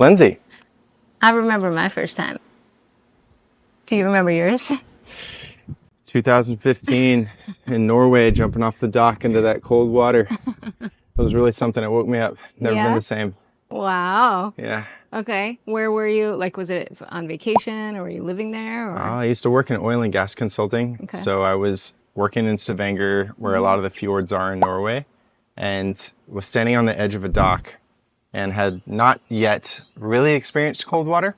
Lindsay. I remember my first time. Do you remember yours? 2015 in Norway, jumping off the dock into that cold water. It was really something that woke me up. Never been Yeah? the same. Wow. Yeah. Okay. Where were you? Like, was it on vacation or were you living there? Or I used to work in oil and gas consulting. Okay. So I was working in Stavanger, where a lot of the fjords are in Norway, and was standing on the edge of a dock and had not yet really experienced cold water.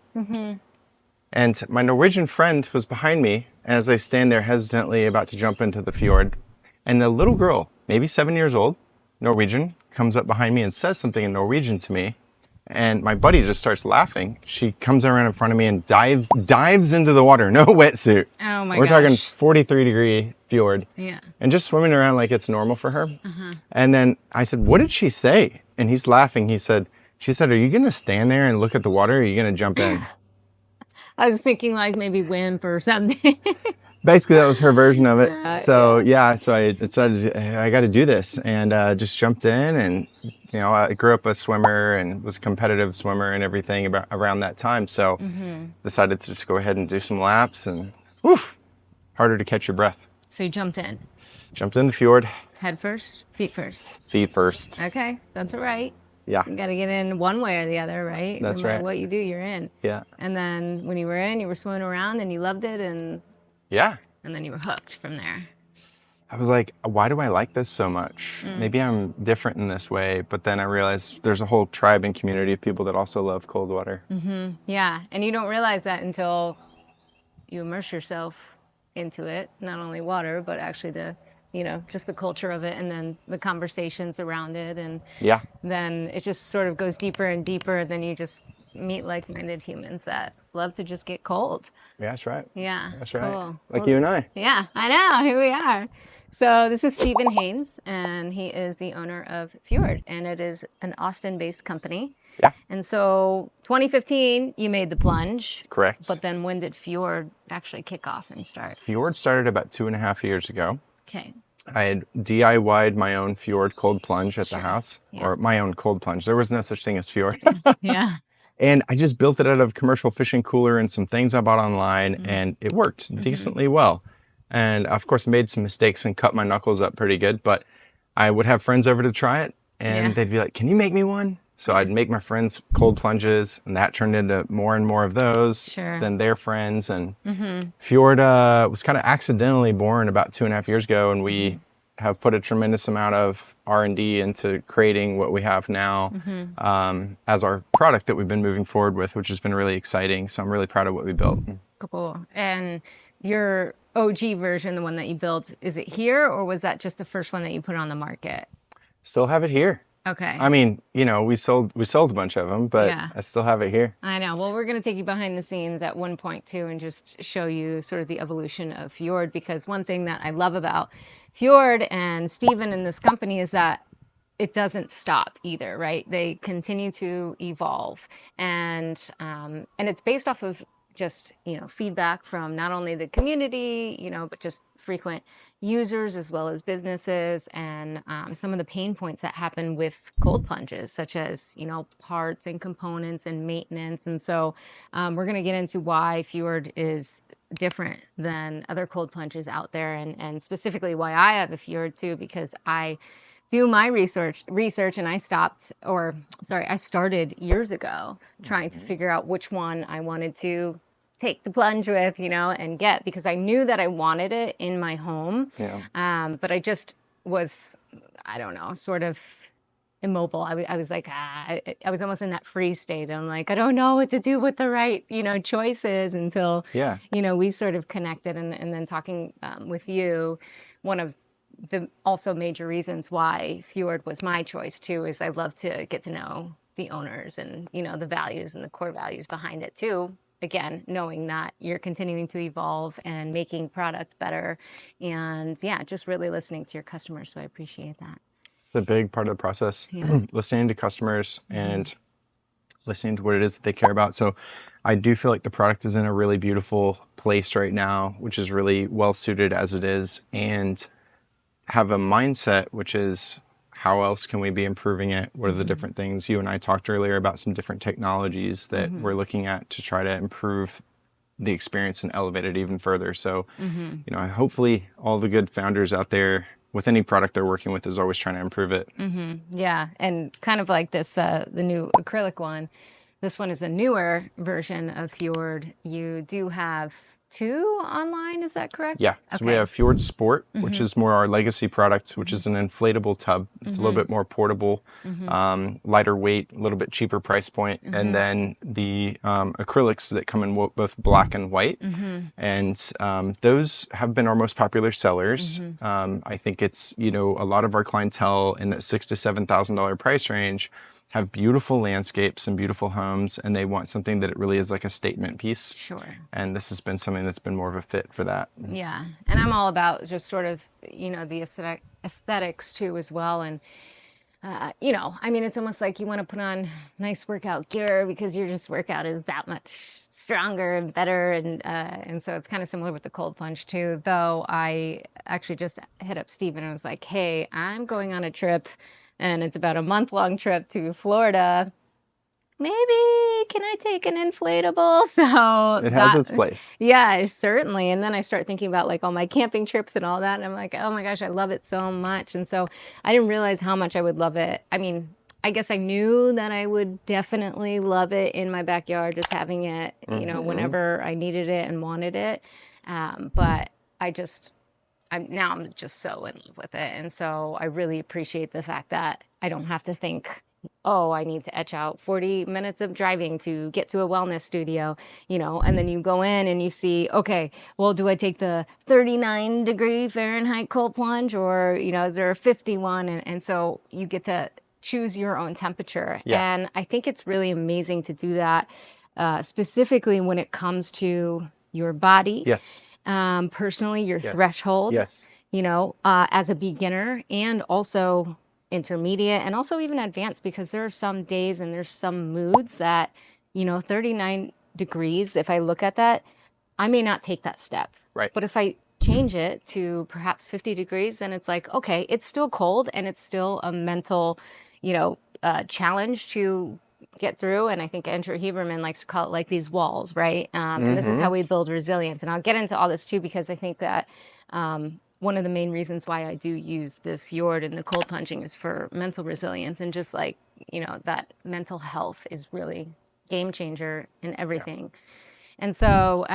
And my Norwegian friend was behind me as I stand there hesitantly about to jump into the fjord. And the little girl, maybe 7 years old, Norwegian, comes up behind me and says something in Norwegian to me. And my buddy just starts laughing. She comes around in front of me and dives into the water, no wetsuit. Oh my We're gosh. talking 43-degree fjord. Yeah. And just swimming around like it's normal for her. And then I said, "What did she say?" And he's laughing. She said, "Are you going to stand there and look at the water, or are you going to jump in?" I was thinking like maybe wimp or something. Basically, that was her version of it. So I decided I got to do this, and just jumped in. And I grew up a swimmer and was a competitive swimmer and everything around that time. So decided to just go ahead and do some laps, and woof, harder to catch your breath. So you jumped in. Jumped in the fjord. Head first, feet first. Feet first. Okay, that's all right. Yeah. You got to get in one way or the other, right? That's no matter right. what you do, you're in. Yeah. And then when you were in, you were swimming around and you loved it, and Yeah. then you were hooked from there. I was like, why do I like this so much? Maybe I'm different in this way. But then I realized there's a whole tribe and community of people that also love cold water. Yeah, and you don't realize that until you immerse yourself into it, not only water, but actually just the culture of it, and then the conversations around it, and Yeah. then it just sort of goes deeper and deeper, and then you just meet like-minded humans that love to just get cold. Yeah, that's right. Yeah, That's right. cool. Like you and I. Yeah, I know. Here we are. So this is Steven Haynes, and he is the owner of Fjord, and it is an Austin-based company. Yeah. And so 2015, you made the plunge. Correct. But then when did Fjord actually kick off and start? Fjord started about 2.5 years ago. Okay. I had DIY'd my own Fjord cold plunge at the Sure. house, Yeah. or my own cold plunge. There was no such thing as Fjord. Yeah. And I just built it out of a commercial fishing cooler and some things I bought online, and it worked decently well. And of course, made some mistakes and cut my knuckles up pretty good, but I would have friends over to try it, and Yeah. they'd be like, "Can you make me one?" So I'd make my friends cold plunges, and that turned into more and more of those Sure. than their friends. And Fjord was kind of accidentally born about 2.5 years ago, and we have put a tremendous amount of R&D into creating what we have now as our product that we've been moving forward with, which has been really exciting. So I'm really proud of what we built. Cool. And your OG version, the one that you built, is it here, or was that just the first one that you put on the market? Still have it here. Okay. I mean, we sold a bunch of them, but Yeah. I still have it here. I know. Well, we're going to take you behind the scenes at one point too, and just show you sort of the evolution of Fjord, because one thing that I love about Fjord and Steven and this company is that it doesn't stop either, right? They continue to evolve, and it's based off of just feedback from not only the community, but just frequent users as well as businesses, and some of the pain points that happen with cold plunges, such as parts and components and maintenance. And so we're going to get into why Fjord is different than other cold plunges out there, and specifically why I have a Fjord too, because I do my research and I started years ago trying to figure out which one I wanted to take the plunge with, and get, because I knew that I wanted it in my home. Yeah. But I just was, I don't know, sort of immobile. I was like, I was almost in that freeze state. I'm like, I don't know what to do with the right, choice is, until, Yeah. we sort of connected, and then talking with you, one of the also major reasons why Fjord was my choice too is I love to get to know the owners and the values and the core values behind it too. Again, knowing that you're continuing to evolve and making product better, and just really listening to your customers. So I appreciate that. It's a big part of the process, listening to customers and listening to what it is that they care about. So I do feel like the product is in a really beautiful place right now, which is really well suited as it is, and have a mindset which is how else can we be improving it? What are the different things? You and I talked earlier about some different technologies that we're looking at to try to improve the experience and elevate it even further. So, hopefully all the good founders out there with any product they're working with is always trying to improve it. Yeah, and kind of like this, the new acrylic one. This one is a newer version of Fjord. You do have 2 online, is that correct? Yeah, so we have Fjord Sport, which is more our legacy product, which is an inflatable tub. It's a little bit more portable, lighter weight, a little bit cheaper price point. And then the acrylics that come in both black and white. And those have been our most popular sellers. I think it's, a lot of our clientele in that $6,000 to $7,000 price range have beautiful landscapes and beautiful homes, and they want something that it really is like a statement piece. Sure. And this has been something that's been more of a fit for that. Yeah, and I'm all about just sort of, the aesthetics too as well. And, it's almost like you want to put on nice workout gear because your just workout is that much stronger and better. And so it's kind of similar with the cold plunge too, though I actually just hit up Steven and was like, hey, I'm going on a trip. And it's about a month-long trip to Florida. Maybe can I take an inflatable? So it has its place. Yeah, certainly. And then I start thinking about like all my camping trips and all that. And I'm like, oh my gosh, I love it so much. And so I didn't realize how much I would love it. I mean, I guess I knew that I would definitely love it in my backyard, just having it, whenever I needed it and wanted it. But I'm just so in love with it. And so I really appreciate the fact that I don't have to think, oh, I need to etch out 40 minutes of driving to get to a wellness studio, and then you go in and you see, okay, well, do I take the 39-degree Fahrenheit cold plunge or, is there a 51? And so you get to choose your own temperature. Yeah. And I think it's really amazing to do that, specifically when it comes to your body. Yes. Personally, your threshold, yes, as a beginner and also intermediate and also even advanced, because there are some days and there's some moods that, 39 degrees, if I look at that, I may not take that step. Right. But if I change it to perhaps 50 degrees, then it's like, okay, it's still cold and it's still a mental, challenge to get through. And I think Andrew Huberman likes to call it like these walls, right? And this is how we build resilience. And I'll get into all this too, because I think that one of the main reasons why I do use the Fjord and the cold plunging is for mental resilience. And just like, that mental health is really game changer in everything. Yeah. And so,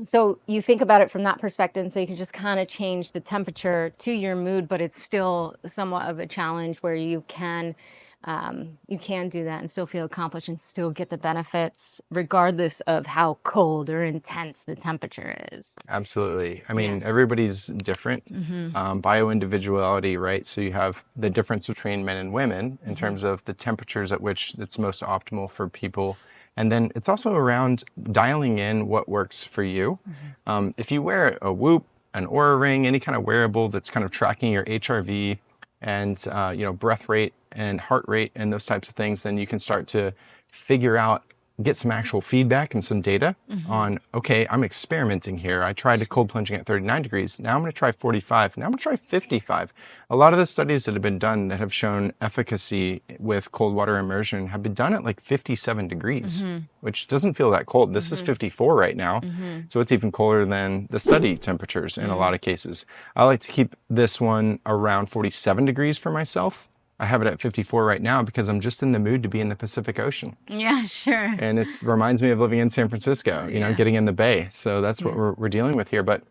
so you think about it from that perspective, and so you can just kind of change the temperature to your mood, but it's still somewhat of a challenge where you can do that and still feel accomplished and still get the benefits regardless of how cold or intense the temperature is. Absolutely. I mean, everybody's different. Bio-individuality, right? So you have the difference between men and women in terms of the temperatures at which it's most optimal for people. And then it's also around dialing in what works for you. If you wear a Whoop, an Oura Ring, any kind of wearable that's kind of tracking your HRV and breath rate and heart rate and those types of things, then you can start to figure out, get some actual feedback and some data on, okay, I'm experimenting here. I tried cold plunging at 39 degrees. Now I'm going to try 45. Now I'm going to try 55. A lot of the studies that have been done that have shown efficacy with cold water immersion have been done at like 57 degrees, which doesn't feel that cold. This is 54 right now. So it's even colder than the study temperatures in a lot of cases. I like to keep this one around 47 degrees for myself. I have it at 54 right now because I'm just in the mood to be in the Pacific Ocean. Yeah, sure. And it reminds me of living in San Francisco, getting in the Bay. So that's what we're dealing with here. But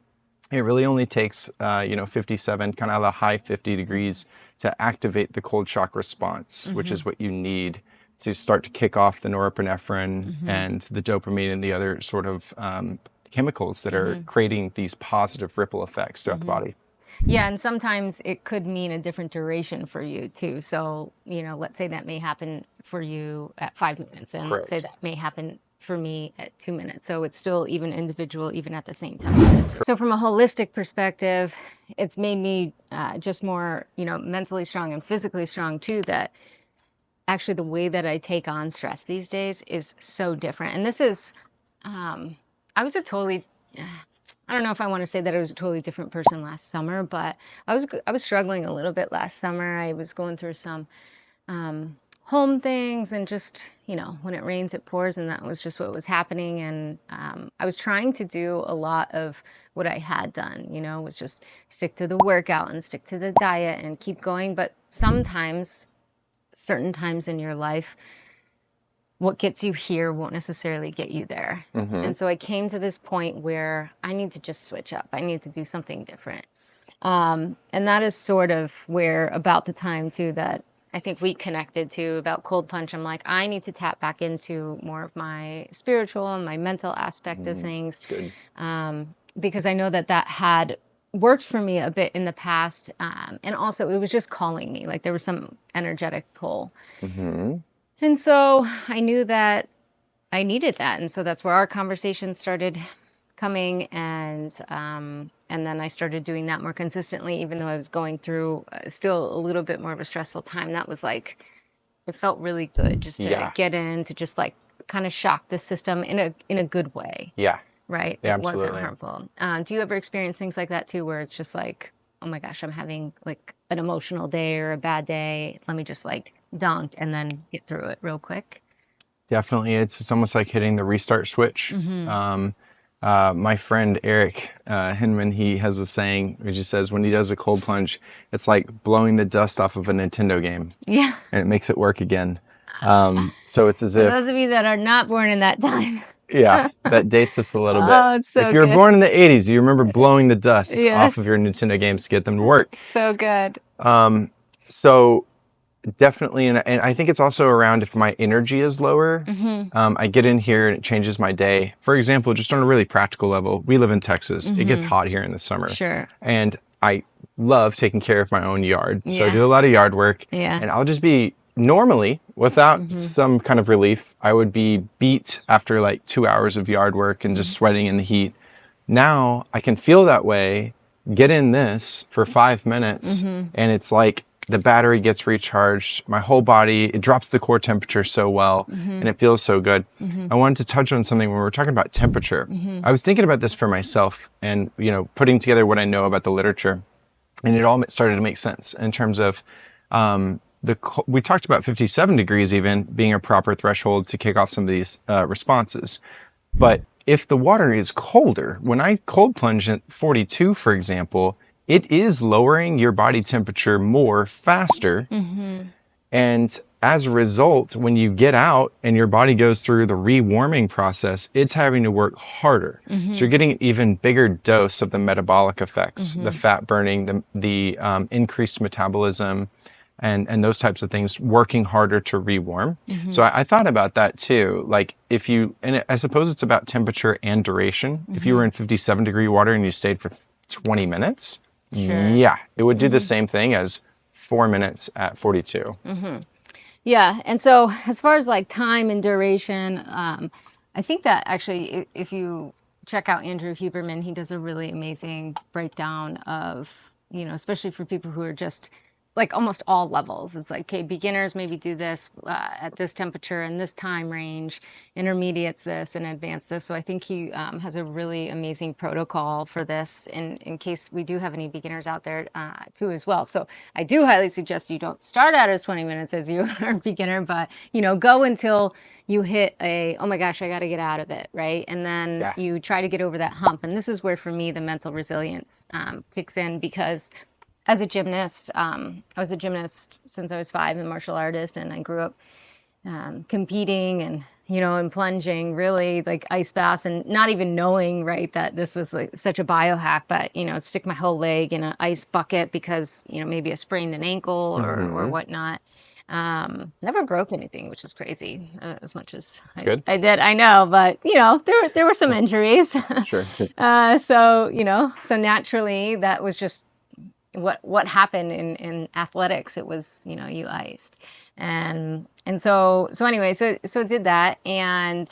it really only takes, 57, kind of the high 50 degrees to activate the cold shock response, which is what you need to start to kick off the norepinephrine and the dopamine and the other sort of chemicals that are creating these positive ripple effects throughout the body. Yeah, and sometimes it could mean a different duration for you too. So, let's say that may happen for you at 5 minutes, and let's say that may happen for me at 2 minutes. So it's still even individual, even at the same temperature. So from a holistic perspective, it's made me just more, mentally strong and physically strong too, that actually the way that I take on stress these days is so different. And this is, I don't know if I want to say that I was a totally different person last summer, but I was struggling a little bit last summer. I was going through some home things, and just, when it rains, it pours, and that was just what was happening. And I was trying to do a lot of what I had done, was just stick to the workout and stick to the diet and keep going. But sometimes, certain times in your life, what gets you here won't necessarily get you there. And so I came to this point where I need to just switch up. I need to do something different. And that is sort of where, about the time too, that I think we connected to about cold plunge. I'm like, I need to tap back into more of my spiritual and my mental aspect of things. Good. Because I know that had worked for me a bit in the past. And also it was just calling me, like there was some energetic pull. And so I knew that I needed that. And so that's where our conversation started coming. And then I started doing that more consistently, even though I was going through still a little bit more of a stressful time. That was like, it felt really good just to get in, to just like kind of shock the system in a good way. Yeah. Right? Yeah, It wasn't absolutely. harmful. Do you ever experience things like that too, where it's just like, oh my gosh, I'm having like an emotional day or a bad day. Let me just like dunk and then get through it real quick. Definitely. It's almost like hitting the restart switch. My friend Eric Hinman, he has a saying which he says when he does a cold plunge, it's like blowing the dust off of a Nintendo game, Yeah. and it makes it work again. So it's as For if, those of you that are not born in that time. yeah, that dates us a little bit. Oh, it's so If you were good. born in the 80s, you remember blowing the dust Yes. off of your Nintendo games to get them to work. So good. So definitely, and I think it's also around if my energy is lower, I get in here and it changes my day. For example, just on a really practical level, we live in Texas. It gets hot here in the summer. Sure. And I love taking care of my own yard. So I Yeah. do a lot of yard work. Yeah. And I'll just be normally, without some kind of relief, I would be beat after like 2 hours of yard work and just sweating in the heat. Now I can feel that way, get in this for 5 minutes, and it's like the battery gets recharged, my whole body, it drops the core temperature so well, and it feels so good. I wanted to touch on something when we were talking about temperature. I was thinking about this for myself and, putting together what I know about the literature, and it all started to make sense in terms of we talked about 57 degrees even being a proper threshold to kick off some of these responses. But if the water is colder, when I cold plunge at 42, for example, it is lowering your body temperature more faster. And as a result, when you get out and your body goes through the rewarming process, it's having to work harder. So you're getting an even bigger dose of the metabolic effects, the fat burning, the increased metabolism, and those types of things working harder to rewarm. So I thought about that too. Like I suppose it's about temperature and duration. If you were in 57 degree water and you stayed for 20 minutes, Sure. yeah, it would do the same thing as 4 minutes at 42. Yeah. And so as far as like time and duration, I think that actually, if you check out Andrew Huberman, he does a really amazing breakdown of, especially for people who are just like almost all levels. It's like, okay, beginners maybe do this at this temperature and this time range, intermediates this, and advanced this. So I think he has a really amazing protocol for this in case we do have any beginners out there too as well. So I do highly suggest you don't start out as 20 minutes as you are a beginner, but go until you hit oh my gosh, I got to get out of it, right? And then you try to get over that hump. And this is where, for me, the mental resilience kicks in, because as a gymnast, I was a gymnast since I was 5, and martial artist, and I grew up competing and, and plunging, really like ice baths, and not even knowing, right, that this was like such a biohack, but, stick my whole leg in an ice bucket because, maybe I sprained an ankle or whatnot. Never broke anything, which is crazy, as much as I did. I know, but, there were some injuries. Sure. So naturally that was just what happened in athletics. It was, you iced. And so anyway, so did that. And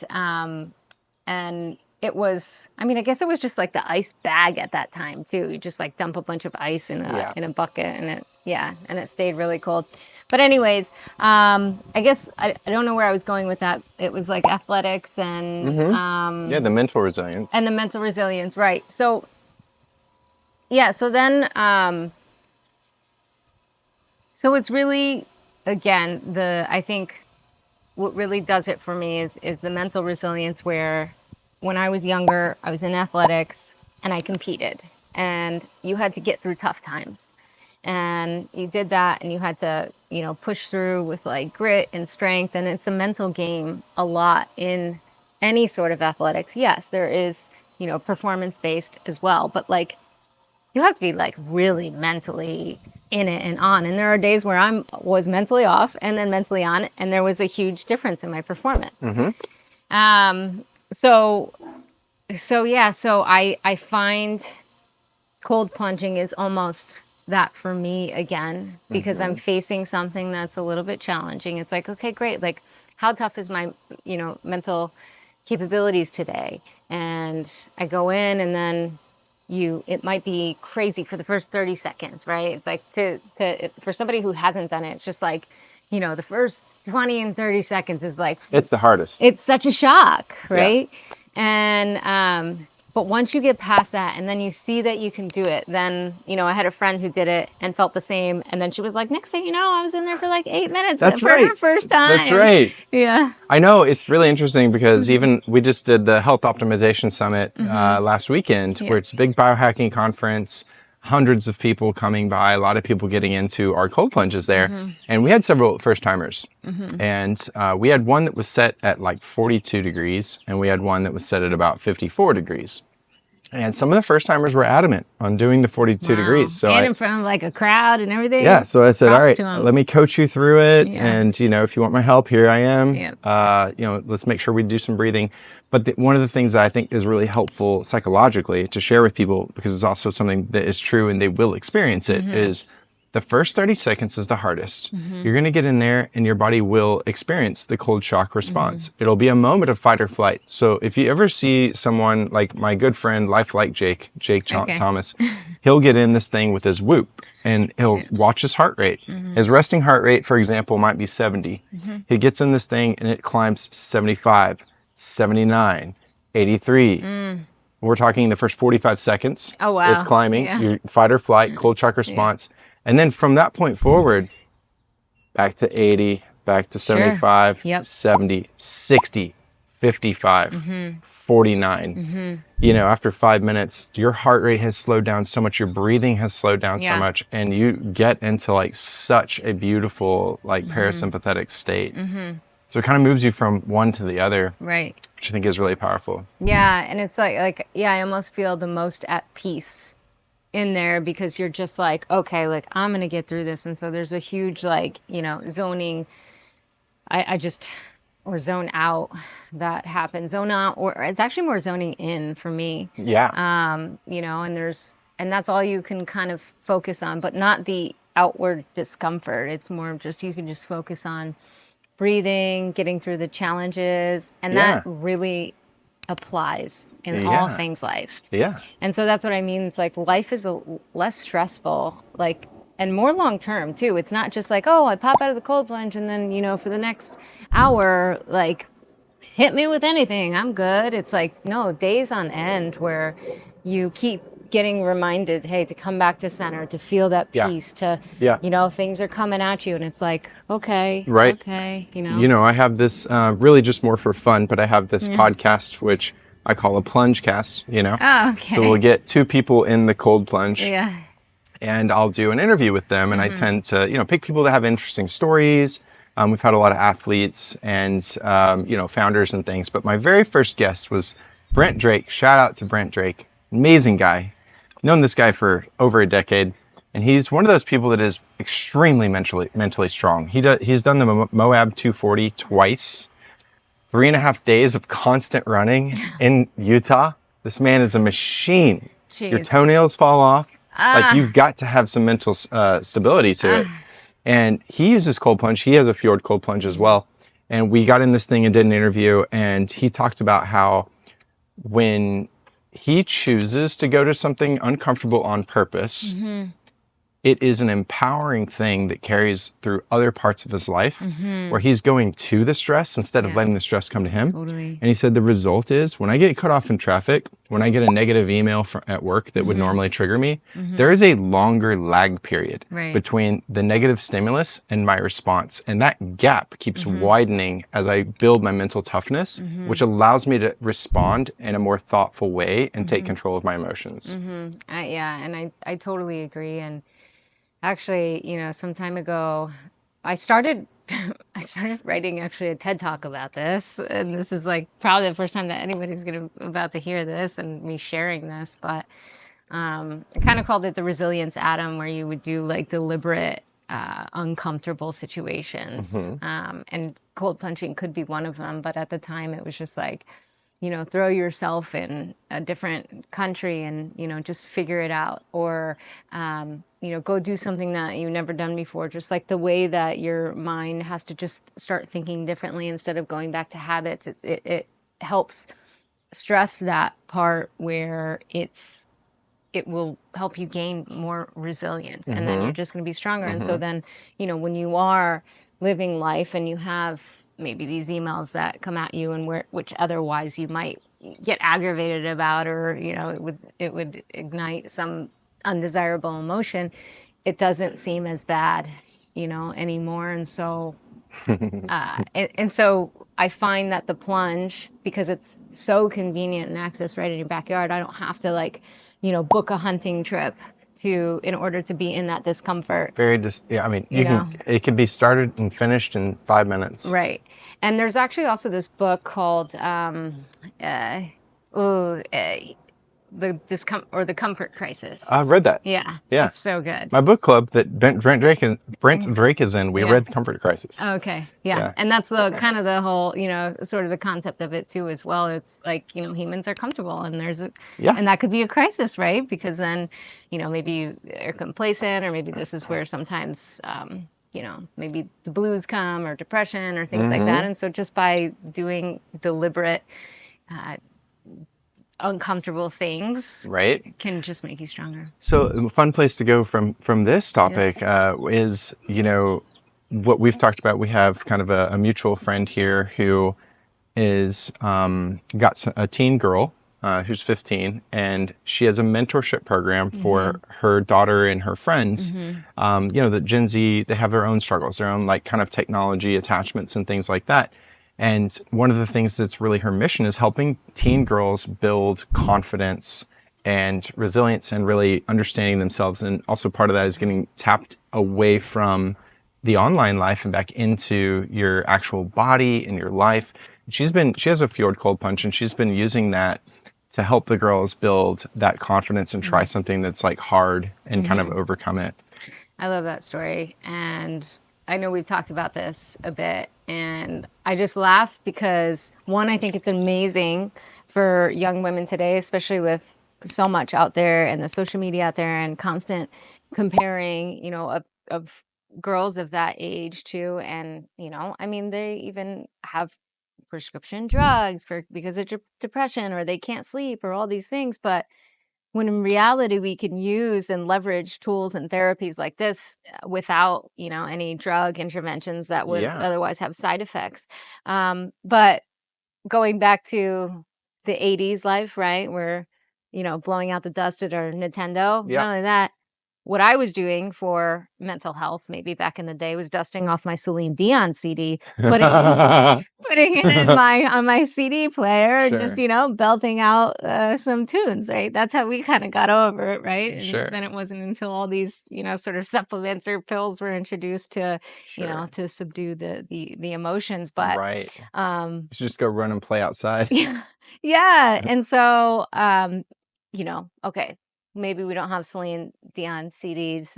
it was, I guess it was just like the ice bag at that time too. You just like dump a bunch of ice in a bucket, and it, Yeah, and it stayed really cold. But anyways, I guess I don't know where I was going with that. It was like athletics Yeah, the mental resilience. and the mental resilience, right? So yeah, so then so it's really, again, I think what really does it for me is the mental resilience, where when I was younger, I was in athletics and I competed, and you had to get through tough times. And you did that, and you had to, push through with like grit and strength. And it's a mental game a lot in any sort of athletics. Yes, there is, performance based as well, but like you have to be like really mentally in it and on. And there are days where was mentally off and then mentally on, and there was a huge difference in my performance. So yeah, so I find cold plunging is almost that for me again, because I'm facing something that's a little bit challenging. It's like, okay, great. Like, how tough is my, mental capabilities today? And I go in, and then it might be crazy for the first 30 seconds, right? It's like for somebody who hasn't done it, it's just like, the first 20 and 30 seconds is like, it's the hardest. It's such a shock, right? Yeah. And, but once you get past that, and then you see that you can do it, then, I had a friend who did it and felt the same. And then she was like, next thing you know, I was in there for like 8 minutes That's for right. her first time. That's right. Yeah. I know, it's really interesting because even we just did the Health Optimization Summit last weekend, where it's a big biohacking conference, hundreds of people coming by, a lot of people getting into our cold plunges there. And we had several first timers. And we had one that was set at like 42 degrees, and we had one that was set at about 54 degrees. And some of the first timers were adamant on doing the 42 degrees. So and in front of like a crowd and everything. Yeah. So I said, Props all right, let me coach you through it. Yeah. And, if you want my help, here I am. Yep. Let's make sure we do some breathing. But one of the things that I think is really helpful psychologically to share with people, because it's also something that is true and they will experience it, is the first 30 seconds is the hardest. You're going to get in there and your body will experience the cold shock response. It'll be a moment of fight or flight. So if you ever see someone like my good friend, Lifelike Jake Thomas, he'll get in this thing with his Whoop, and he'll watch his heart rate. His resting heart rate, for example, might be 70. He gets in this thing and it climbs 75, 79, 83. We're talking the first 45 seconds. Oh, wow. It's climbing. Yeah. Your fight or flight, cold shock response. And then from that point forward, back to 80, back to 75, 70, 60, 55, 49. After 5 minutes, your heart rate has slowed down so much, your breathing has slowed down so much, and you get into like such a beautiful like parasympathetic state. So it kind of moves you from one to the other. Right. Which I think is really powerful. Yeah. And it's like, I almost feel the most at peace in there, because you're just like, okay, like I'm going to get through this. And so there's a huge, like, zoning, or zone out that happens. Zone out, or it's actually more zoning in for me. Yeah. And that's all you can kind of focus on, but not the outward discomfort. It's more of just, you can just focus on breathing, getting through the challenges. And that really applies in all things life. Yeah. And so that's what I mean. It's like life is less stressful, like, and more long-term too. It's not just like, oh, I pop out of the cold plunge and then, for the next hour, like, hit me with anything, I'm good. It's like, no, days on end where you keep getting reminded, hey, to come back to center, to feel that peace, to, things are coming at you, and it's like, okay, right. Okay, I have this, really just more for fun, but I have this podcast, which I call a plunge cast, Oh, okay. So we'll get two people in the cold plunge. Yeah. And I'll do an interview with them, and I tend to, pick people that have interesting stories. We've had a lot of athletes and, founders and things. But my very first guest was Brent Drake. Shout out to Brent Drake. Amazing guy. Known this guy for over a decade. And he's one of those people that is extremely mentally strong. He's done the Moab 240 twice. 3.5 days of constant running in Utah. This man is a machine. Jeez. Your toenails fall off. Like, you've got to have some mental stability to it. And he uses cold plunge. He has a Fjord cold plunge as well. And we got in this thing and did an interview. And he talked about how when he chooses to go to something uncomfortable on purpose, it is an empowering thing that carries through other parts of his life Mm-hmm. where he's going to the stress instead of letting the Yes, stress come to him. totally. And he said the result is when I get cut off in traffic, when I get a negative email at work that would Mm-hmm. normally trigger me, there Mm-hmm. is a longer lag period Right. between the negative stimulus and my response. And that gap keeps Mm-hmm. widening as I build my mental toughness, Mm-hmm. which allows me to respond in a more thoughtful way and take Mm-hmm. control of my emotions. Mm-hmm. Yeah, and I totally agree. And actually, some time ago, I started I started writing actually a TED Talk about this, and this is like probably the first time that anybody's gonna about to hear this and me sharing this. But I kind of called it the resilience atom, where you would do like deliberate, uncomfortable situations, Hmm. and cold plunging could be one of them. But at the time, it was just like, throw yourself in a different country and, just figure it out. Or, go do something that you've never done before. Just like the way that your mind has to just start thinking differently instead of going back to habits. It helps stress that part where it will help you gain more resilience, and then you're Hmm. just going to be stronger. And so Hmm. then, when you are living life and you have maybe these emails that come at you and which otherwise you might get aggravated about, or it would ignite some undesirable emotion, it doesn't seem as bad, anymore. And so so I find that the plunge, because it's so convenient and access right in your backyard, I don't have to like, book a hunting trip in order to be in that discomfort, Yeah, I mean, you know? it can be started and finished in 5 minutes. Right. And there's actually also this book called uh, ooh, uh, the Comfort Crisis. I've read that. Yeah, Yeah. it's so good. My book club that Brent Drake is in, we Yeah. read The Comfort Crisis. Okay. Yeah. Yeah. And that's the kind of the whole, sort of the concept of it too as well. It's like, humans are comfortable, and Yeah. and that could be a crisis, right? Because then, maybe you are complacent, or maybe this is where sometimes, maybe the blues come, or depression, or things like that. Hmm. And so just by doing deliberate, uh, uncomfortable things Right. can just make you stronger. So a fun place to go from this Yes. topic is, what we've talked about. We have kind of a mutual friend here who is got a teen girl who's 15, and she has a mentorship program Mm-hmm. for her daughter and her friends. Mm-hmm. The Gen Z, they have their own struggles, their own like kind of technology attachments and things like that. And one of the things that's really her mission is helping teen girls build confidence and resilience and really understanding themselves. And also part of that is getting tapped away from the online life and back into your actual body and your life. She has a Fjord cold punch, and she's been using that to help the girls build that confidence and try something that's like hard and kind of Mm-hmm. overcome it. I love that story. And I know we've talked about this a bit. And I just laugh because, one, I think it's amazing for young women today, especially with so much out there and the social media out there and constant comparing, of girls of that age too. And, I mean, they even have prescription drugs because of depression, or they can't sleep, or all these things. But when in reality we can use and leverage tools and therapies like this, without any drug interventions that would Yeah. otherwise have side effects. But going back to the 80s life, right, where blowing out the dust at our Nintendo, Yeah. not only that, what I was doing for mental health maybe back in the day was dusting off my Celine Dion CD, putting it in on my CD player, and just Sure. belting out some tunes. Right, that's how we kind of got over it. Right, and Sure. then it wasn't until all these sort of supplements or pills were introduced to Sure. to subdue the emotions. But Right. um, You should just go run and play outside. yeah, yeah, and so okay, maybe we don't have Celine Dion CDs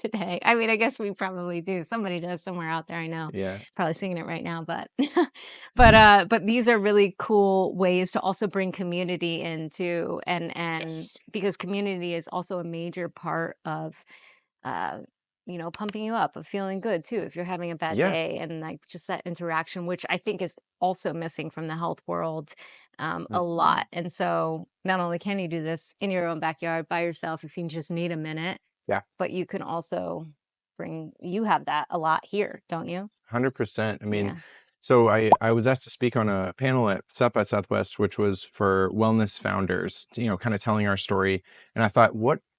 today. I mean, I guess we probably do. Somebody does somewhere out there. I know, Yeah. probably singing it right now. But but these are really cool ways to also bring community into, and Yes. because community is also a major part of uh pumping you up, of feeling good too if you're having a bad Yeah. day, and like just that interaction, which I think is also missing from the health world, a Mhm. lot. And so not only can you do this in your own backyard by yourself if you just need a minute, Yeah. But you can also you have that a lot here, don't you? 100%. I mean, Yeah. so I was asked to speak on a panel at South by Southwest, which was for wellness founders, kind of telling our story. And I thought,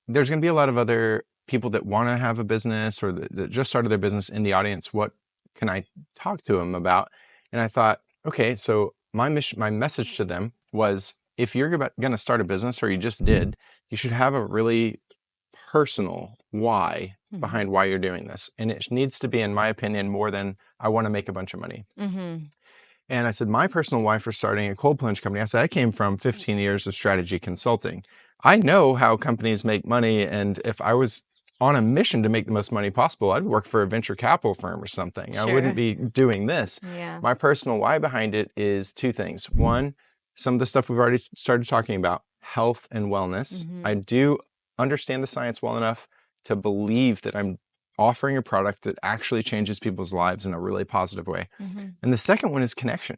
there's going to be a lot of other people that want to have a business or that just started their business in the audience. What can I talk to them about? And I thought, okay, so my message to them was, if you're going to start a business, or you just did, you should have a really personal why behind why you're doing this. And it needs to be, in my opinion, more than I want to make a bunch of money. And I said, my personal why for starting a cold plunge company, I said, I came from 15 years of strategy consulting. I know how companies make money. And if I was on a mission to make the most money possible, I'd work for a venture capital firm or something. I wouldn't be doing this. Yeah. My personal why behind it is two things. One, some of the stuff we've already started talking about, health and wellness. I do understand the science well enough to believe that I'm offering a product that actually changes people's lives in a really positive way. And the second one is connection.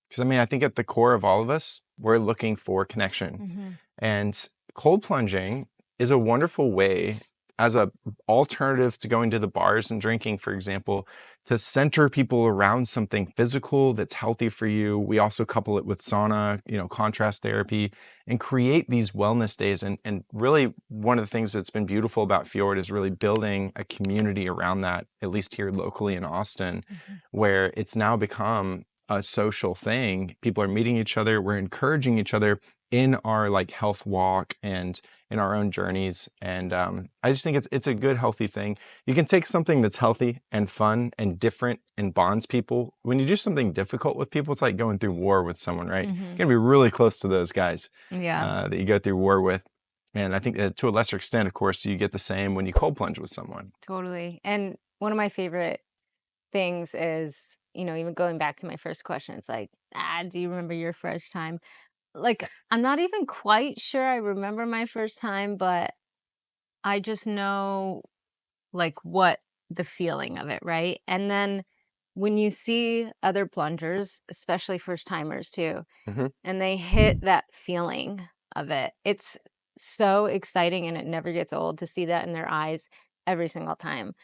Because I mean, I think at the core of all of us, we're looking for connection. And cold plunging is a wonderful way, as a alternative to going to the bars and drinking, for example, to center people around something physical that's healthy for you. We also couple it with sauna, contrast therapy, and create these wellness days. And really, one of the things that's been beautiful about Fjord is really building a community around that, at least here locally in Austin, where it's now become a social thing. People are meeting each other. We're encouraging each other in our health walk and in our own journeys. And I just think it's a good, healthy thing. You can take something that's healthy and fun and different and bonds people. When you do something difficult with people, it's like going through war with someone, right? You're gonna be really close to those guys that you go through war with. And I think that to a lesser extent, of course, you get the same when you cold plunge with someone. Totally. And one of my favorite things is, even going back to my first question, it's like, do you remember your first time? I'm not even quite sure I remember my first time, but I just know what the feeling of it, right? And then when you see other plungers, especially first timers too, and they hit that feeling of it, it's so exciting, and it never gets old to see that in their eyes every single time.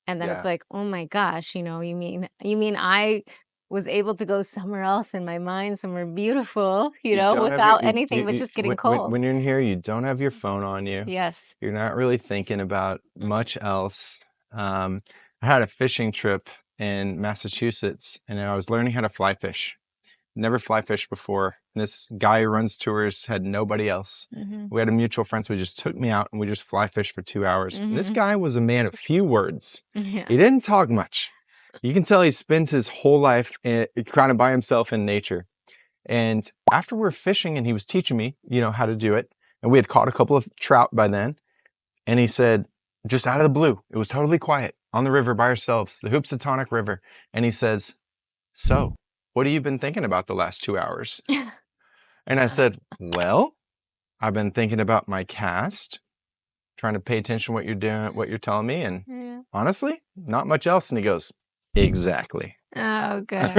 And then it's like, oh my gosh, you mean I was able to go somewhere else in my mind, somewhere beautiful, without anything but just getting cold. When you're in here, you don't have your phone on you. Yes. You're not really thinking about much else. I had a fishing trip in Massachusetts, and I was learning how to fly fish. Never fly fished before. And this guy who runs tours had nobody else. We had a mutual friend, so he just took me out and we just fly fish for 2 hours. And this guy was a man of few words. He didn't talk much. You can tell he spends his whole life kind of by himself in nature. And after we're fishing, and he was teaching me, how to do it, and we had caught a couple of trout by then. And he said, just out of the blue, it was totally quiet on the river by ourselves, the Hoopsatonic River. And he says, so what have you been thinking about the last 2 hours? And I said, well, I've been thinking about my cast, trying to pay attention to what you're doing, what you're telling me. And honestly, not much else. And he goes, exactly. Oh, good.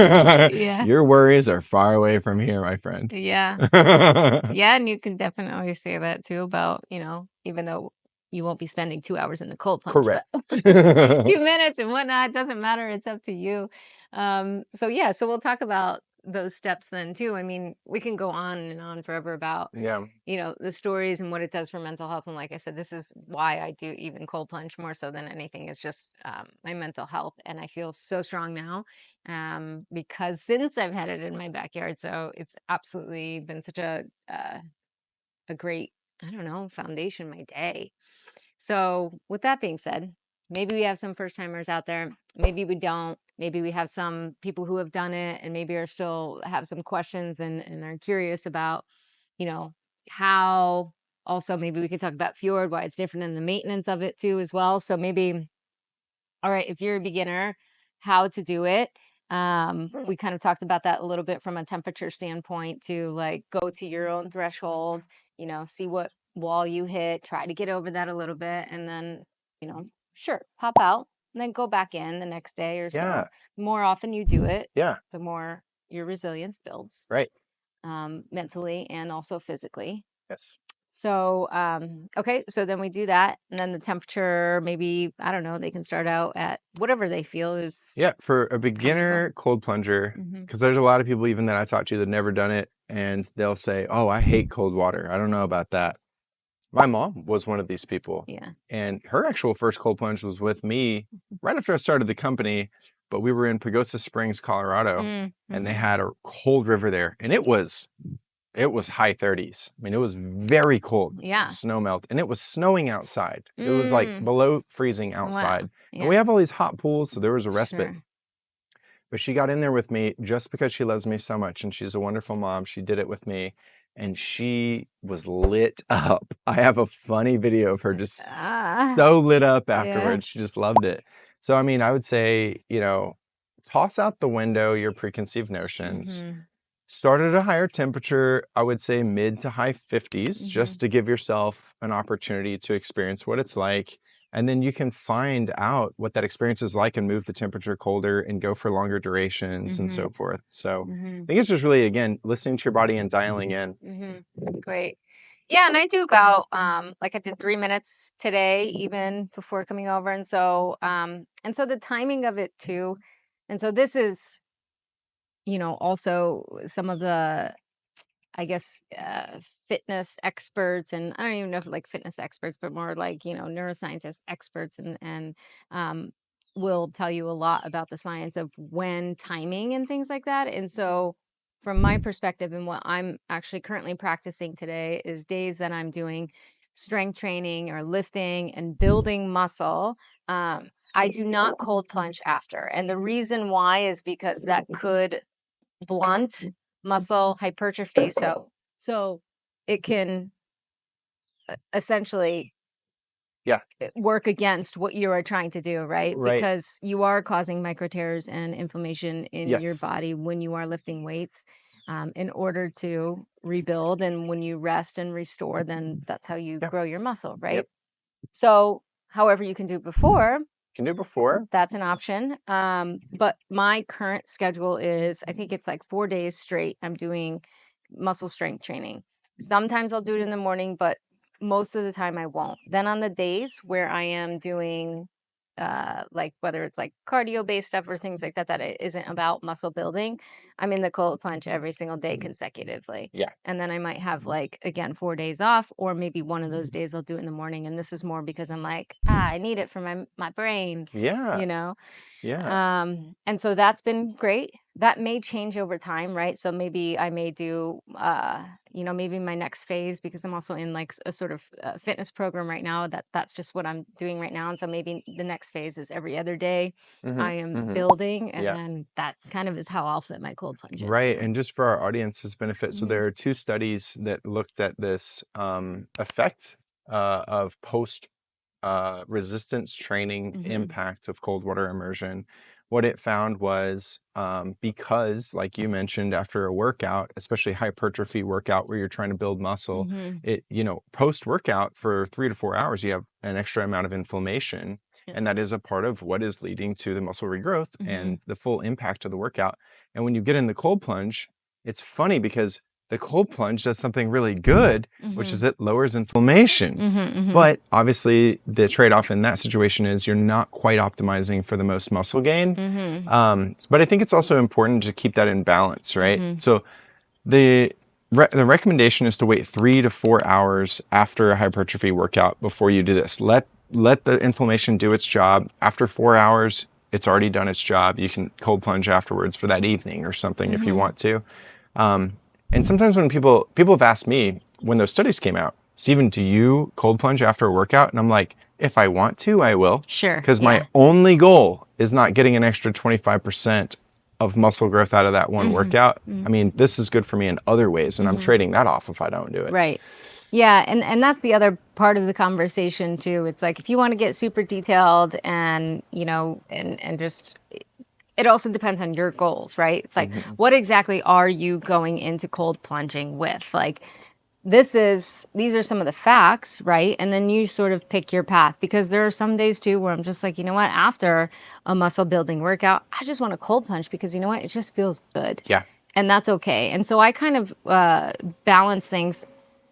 Yeah. Your worries are far away from here, my friend. Yeah. Yeah. And you can definitely say that too about, even though you won't be spending 2 hours in the cold plunge. Correct. But 2 minutes and whatnot, it doesn't matter. It's up to you. So we'll talk about those steps then too. I mean, we can go on and on forever about, the stories and what it does for mental health. And like I said, this is why I do even cold plunge more so than anything. It's just my mental health. And I feel so strong now because since I've had it in my backyard. So it's absolutely been such a great, foundation my day. So with that being said, maybe we have some first timers out there. Maybe we don't. Maybe we have some people who have done it and maybe are still have some questions and are curious about, how. Also, maybe we could talk about Fjord, why it's different in the maintenance of it too as well. So maybe, all right, if you're a beginner, how to do it. We kind of talked about that a little bit from a temperature standpoint to go to your own threshold, see what wall you hit, try to get over that a little bit, and then, sure, pop out and then go back in the next day or so. The more often you do it, the more your resilience builds. Right. Mentally and also physically. Yes. So, okay, so then we do that, and then the temperature, maybe, I don't know, they can start out at whatever they feel is Yeah, for a comfortable. beginner cold plunger, Hmm. because there's a lot of people even that I talk to that never done it, and they'll say, "Oh, I hate cold water. I don't know about that." My mom was one of these people, Yeah. and her actual first cold plunge was with me right after I started the company, but we were in Pagosa Springs, Colorado, and they Mm-hmm. had a cold river there, and it was high 30s. I mean, it was very cold, Yeah. snow melt, and it was snowing outside. It was like Mm. below freezing Wow. outside. And we Yeah. have all these hot pools, so there was a respite. Sure. But she got in there with me just because she loves me so much, and she's a wonderful mom. She did it with me, and she was lit up. I have a funny video of her just Ah, so lit up yeah. afterwards. She just loved it. So, I mean, I would say, toss out the window your preconceived notions. Mm-hmm. Start at a higher temperature, I would say mid to high 50s, Mm-hmm. just to give yourself an opportunity to experience what it's like. And then you can find out what that experience is like and move the temperature colder and go for longer durations and so Mm-hmm. forth. So Mm-hmm. I think it's just really, again, listening to your body and dialing in. Mm-hmm. Great. Yeah, and I do about like I did 3 minutes today, even before coming over, and so the timing of it too, and so this is also some of the, I guess, fitness experts, and I don't even know if like fitness experts, but more like, neuroscientist experts, and um, will tell you a lot about the science of when timing and things like that. And so, from my perspective, and what I'm actually currently practicing today is days that I'm doing strength training or lifting and building muscle. I do not cold plunge after. And the reason why is because that could blunt muscle hypertrophy. So it can essentially Yeah, work against what you are trying to do, right? right. Because you are causing micro tears and inflammation in your Yes. body when you are lifting weights, in order to rebuild. And when you rest and restore, then that's how you Yeah. grow your muscle, right? Yep. So, however, you can do it before, Can do before. that's an option. But my current schedule is, I think it's like 4 days straight. I'm doing muscle strength training. Sometimes I'll do it in the morning, but most of the time I won't. Then on the days where I am doing, like whether it's like cardio based stuff or things like that, that it isn't about muscle building, I'm in the cold plunge every single day consecutively. Yeah. And then I might have like, again, 4 days off, or maybe one of those days I'll do it in the morning. And this is more because I'm like, I need it for my brain, Yeah. you know? Yeah. And so that's been great. That may change over time, right? So maybe I may do, maybe my next phase, because I'm also in like a sort of fitness program right now, that's just what I'm doing right now. And so maybe the next phase is every other day Mm-hmm. I am Mm-hmm. building, and Yeah. then that kind of is how I'll fit my cold plunge in. Right. So. And just for our audience's benefit, so Mhm. there are two studies that looked at this effect of post resistance training Mhm. impact of cold water immersion. What it found was because, like you mentioned, after a workout, especially hypertrophy workout where you're trying to build muscle, Mhm. post workout for 3 to 4 hours, you have an extra amount of inflammation. And Yes. that is a part of what is leading to the muscle regrowth and Mhm. the full impact of the workout. And when you get in the cold plunge, it's funny because the cold plunge does something really good, which is Mhm. it lowers inflammation. Mhm. Mhm. But obviously, the trade-off in that situation is you're not quite optimizing for the most muscle gain. Mhm. But I think it's also important to keep that in balance, right? Mhm. So the recommendation is to wait 3 to 4 hours after a hypertrophy workout before you do this. Let the inflammation do its job. After 4 hours, it's already done its job. You can cold plunge afterwards for that evening or something if you Mhm. want to. And sometimes when people have asked me when those studies came out, Steven, do you cold plunge after a workout? And I'm like, if I want to, I will. Sure. Because my Yeah. only goal is not getting an extra 25% of muscle growth out of that one Mhm. workout. I mean, this is good for me in other ways, and I'm Mhm. trading that off if I don't do it. Right. Yeah, and that's the other part of the conversation too. It's like if you want to get super detailed, and and just, it also depends on your goals, right? It's like, Mhm. what exactly are you going into cold plunging with? Like, these are some of the facts, right? And then you sort of pick your path, because there are some days too where I'm just like, you know what, after a muscle building workout, I just want to cold plunge because you know what, it just feels good. Yeah. And that's okay. And so I kind of balance things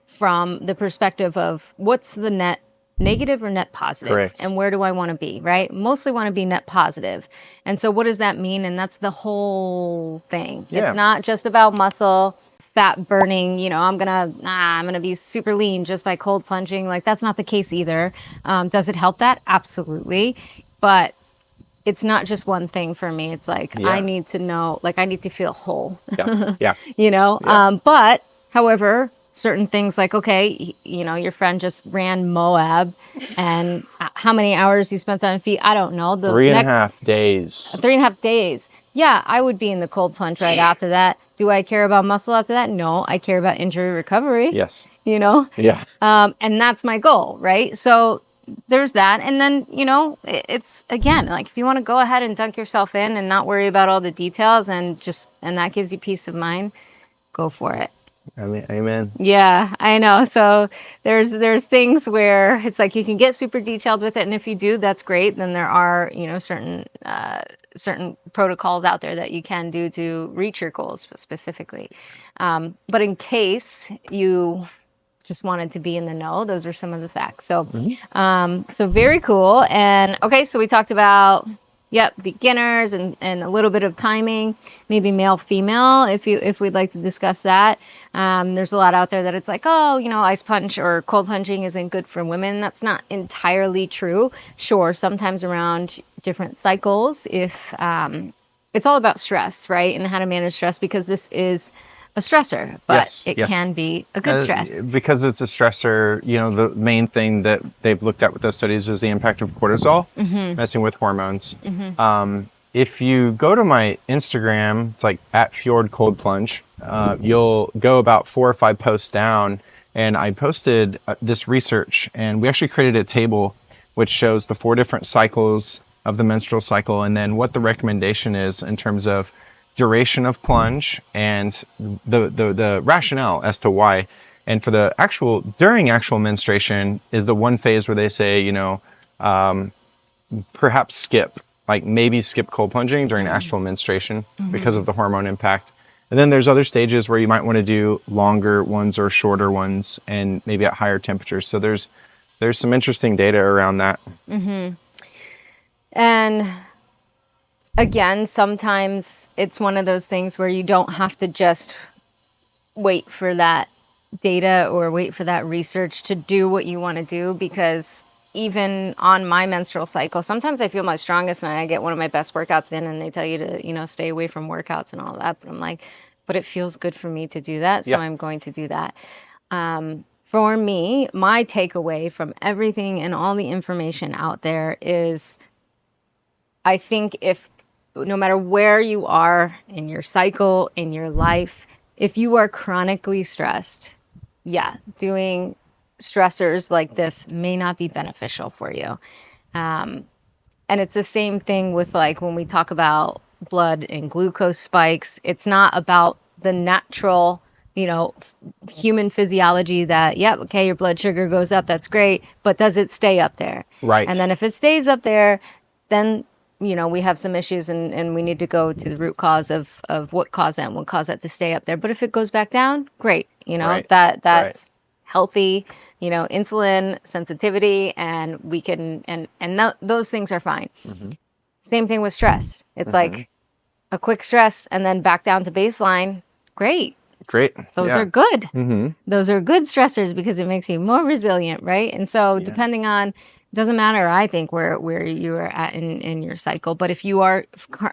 from the perspective of what's the net negative or net positive, Correct. and where do I want to be, right? Mostly want to be net positive. And so what does that mean? And that's the whole thing. Yeah. It's not just about muscle fat burning, I'm gonna be super lean just by cold plunging. Like, that's not the case either. Does it help that? Absolutely. But it's not just one thing for me. It's like, Yeah. I need to know, like, I need to feel whole. Yeah. Yeah. Yeah. But however, certain things like, okay, your friend just ran Moab, and how many hours he spent on feet, I don't know. The 3.5 days. 3.5 days. Yeah, I would be in the cold plunge right after that. Do I care about muscle after that? No, I care about injury recovery. Yes. Yeah. And that's my goal, right? So there's that. And then, it's, again, like, if you want to go ahead and dunk yourself in and not worry about all the details, and that gives you peace of mind, go for it. I mean, amen. Yeah, I know. So there's things where it's like you can get super detailed with it, and if you do, that's great. Then there are certain protocols out there that you can do to reach your goals specifically. But in case you just wanted to be in the know, those are some of the facts. So so very cool. And okay, so we talked about beginners and a little bit of timing, maybe male, female, if we'd like to discuss that. There's a lot out there that it's like, ice plunge or cold plunging isn't good for women. That's not entirely true. Sure, sometimes around different cycles, if it's all about stress, right? And how to manage stress, because this is a stressor, but it can be a good stress. Because it's a stressor, the main thing that they've looked at with those studies is the impact of cortisol, messing with hormones. If you go to my Instagram, it's like at Fjord Cold Plunge, you'll go about 4 or 5 posts down, and I posted this research, and we actually created a table which shows the 4 different cycles of the menstrual cycle, and then what the recommendation is in terms of duration of plunge and the rationale as to why. And for the during actual menstruation is the one phase where they say, perhaps maybe skip cold plunging during actual menstruation because of the hormone impact. And then there's other stages where you might want to do longer ones or shorter ones, and maybe at higher temperatures. So there's some interesting data around that. And again, sometimes it's one of those things where you don't have to just wait for that data or wait for that research to do what you want to do, because even on my menstrual cycle, sometimes I feel my strongest and I get one of my best workouts in, and they tell you to, stay away from workouts and all that. But I'm like, but it feels good for me to do that. So I'm going to do that. For me, my takeaway from everything and all the information out there is, I think no matter where you are in your cycle, in your life, if you are chronically stressed, doing stressors like this may not be beneficial for you. And it's the same thing with, like, when we talk about blood and glucose spikes, it's not about the natural, human physiology that, your blood sugar goes up, that's great, but does it stay up there? Right. And then if it stays up there, then we have some issues, and we need to go to the root cause of what caused that and what caused that to stay up there. But if it goes back down, great. That's healthy, insulin sensitivity, and we can, and those things are fine. Same thing with stress. It's like a quick stress and then back down to baseline. Great. Those are good. Those are good stressors, because it makes you more resilient, right? And so depending on, doesn't matter, I think, where you are at in your cycle. But if you are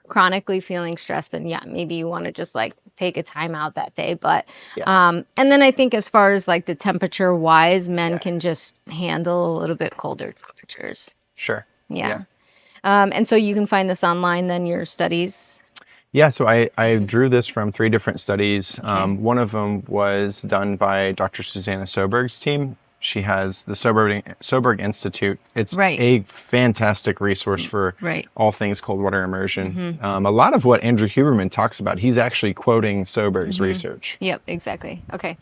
chronically feeling stressed, then maybe you want to just take a time out that day. But and then I think, as far as the temperature wise, men can just handle a little bit colder temperatures. Sure. Yeah. And so you can find this online, then, your studies. Yeah, so I drew this from 3 different studies. One of them was done by Dr. Susanna Soberg's team. She has the Soberg Institute. It's a fantastic resource for all things cold water immersion. A lot of what Andrew Huberman talks about, he's actually quoting Soberg's research. Yep, exactly. Okay.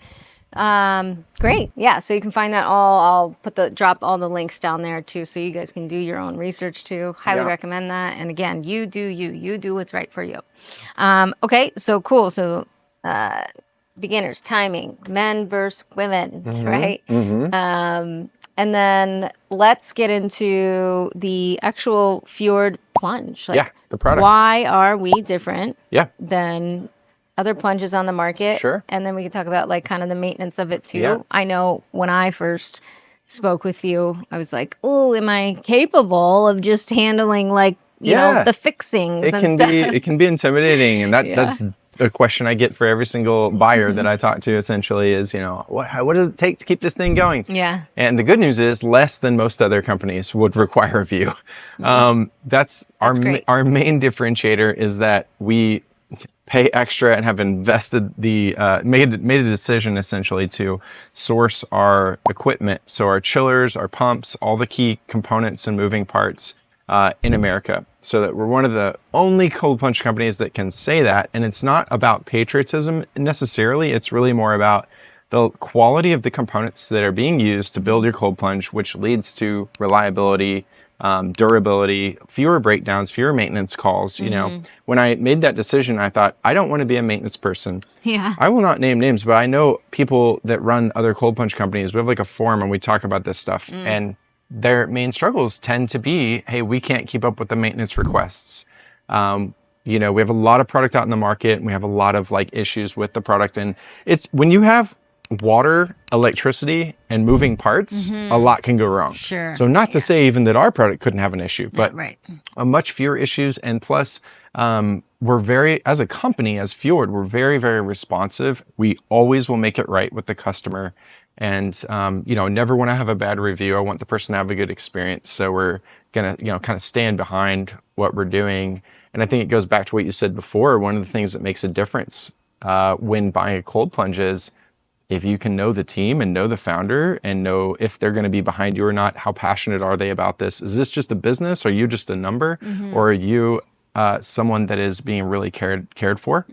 Great. Yeah, so you can find that all. I'll drop all the links down there too, so you guys can do your own research too. Highly recommend that. And again, you do what's right for you. Okay, so cool. So beginners, timing, men versus women, right? And then let's get into the actual Fjord plunge. Like, Yeah, the product. why are we different Yeah. than other plunges on the market? Sure. And then we can talk about like kind of the maintenance of it too. Yeah. I know when I first spoke with you, I was like, oh, am I capable of just handling like, you know, the fixings and stuff? It can be intimidating, and Yeah. that's a question I get for every single buyer that I talk to. Essentially, is what does it take to keep this thing going? Yeah. And the good news is less than most other companies would require of you. That's great. our main differentiator is that we pay extra and have invested made a decision essentially to source our equipment, so our chillers, our pumps, all the key components and moving parts in America, so that we're one of the only cold plunge companies that can say that. And it's not about patriotism necessarily. It's really more about the quality of the components that are being used to build your cold plunge, which leads to reliability, durability, fewer breakdowns, fewer maintenance calls. You know, when I made that decision, I thought, I don't want to be a maintenance person. Yeah. I will not name names, but I know people that run other cold plunge companies. We have like a forum and we talk about this stuff. And their main struggles tend to be, hey, we can't keep up with the maintenance requests. You know, we have a lot of product out in the market and we have a lot of like issues with the product. And it's when you have water, electricity, and moving parts, a lot can go wrong. Sure. So not to say even that our product couldn't have an issue, but right. much fewer issues. And plus, we're very, as a company, as Fjord, we're very, very responsive. We always will make it right with the customer. And, you know, never want to have a bad review. I want the person to have a good experience. So we're going to, you know, kind of stand behind what we're doing. And I think it goes back to what you said before. One of the things that makes a difference when buying a cold plunge is if you can know the team and know the founder and know if they're going to be behind you or not, how passionate are they about this? Is this just a business? Are you just a number? Or are you someone that is being really cared for?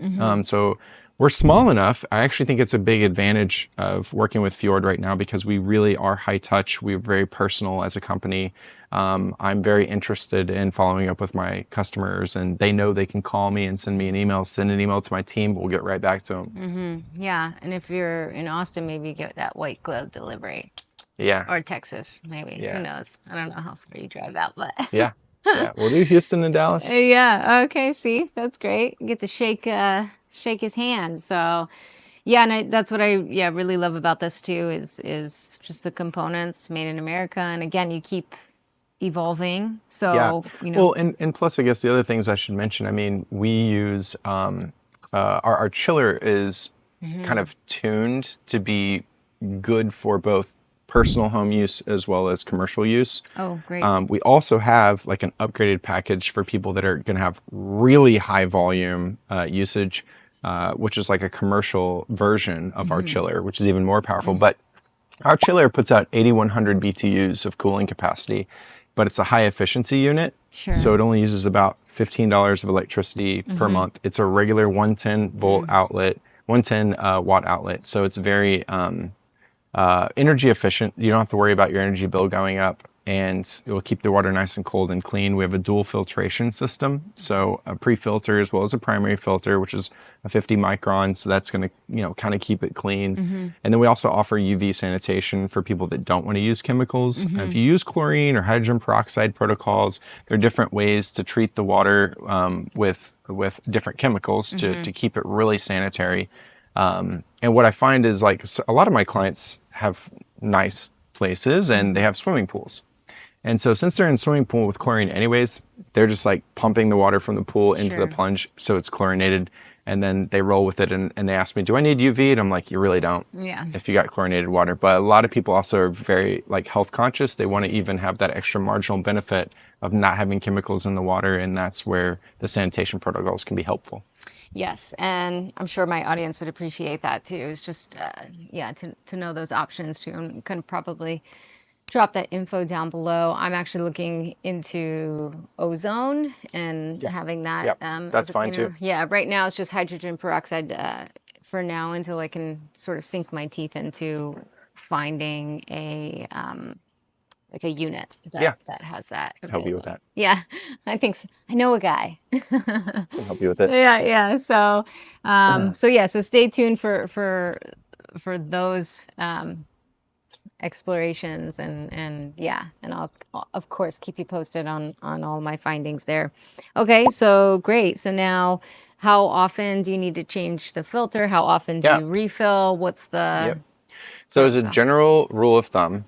So we're small enough. I actually think it's a big advantage of working with Fjord right now because we really are high touch. We're very personal as a company. I'm very interested in following up with my customers, and they know they can call me and send me an email, send an email to my team. We'll get right back to them. Yeah. And if you're in Austin, maybe get that white glove delivery. Yeah. Or Texas, maybe. Yeah. Who knows? I don't know how far you drive out, but. Yeah. Yeah. We'll do Houston and Dallas. Yeah. Okay. See, that's great. You get to shake his hand. So, yeah, and that's what I really love about this too is just the components made in America, and again, you keep evolving. So, you know. Well, and plus, I guess the other things I should mention. I mean, we use our chiller is kind of tuned to be good for both personal home use as well as commercial use. Oh, great. We also have like an upgraded package for people that are going to have really high volume usage, which is like a commercial version of our chiller, which is even more powerful. But our chiller puts out 8,100 BTUs of cooling capacity, but it's a high efficiency unit. Sure. So it only uses about $15 of electricity per month. It's a regular 110 volt outlet, 110 watt outlet. So it's very energy efficient. You don't have to worry about your energy bill going up, and it will keep the water nice and cold and clean. We have a dual filtration system, so a pre-filter as well as a primary filter, which is a 50 micron. So that's going to, you know, kind of keep it clean. And then we also offer UV sanitation for people that don't want to use chemicals. If you use chlorine or hydrogen peroxide protocols, there are different ways to treat the water with different chemicals to keep it really sanitary. And what I find is like a lot of my clients have nice places and they have swimming pools. And so since they're in a swimming pool with chlorine anyways, they're just like pumping the water from the pool into the plunge. So it's chlorinated, and then they roll with it. And they ask me, do I need UV? And I'm like, you really don't. Yeah. If you got chlorinated water. But a lot of people also are very like health conscious. They want to even have that extra marginal benefit of not having chemicals in the water. And that's where the sanitation protocols can be helpful. Yes, and I'm sure my audience would appreciate that too. It's just, to know those options too, and can probably drop that info down below. I'm actually looking into ozone and having that. That's fine too. Yeah, right now it's just hydrogen peroxide for now until I can sort of sink my teeth into finding a like a unit Yeah, that has that help you with available. that. Yeah, I think so. I know a guy. Can help you with it. Yeah, yeah. So, so yeah. So stay tuned for those explorations and yeah, and I'll of course keep you posted on all my findings there. Okay, so great. So now, how often do you need to change the filter? How often do Yeah. you refill? What's the Yep. So as a protocol? general rule of thumb,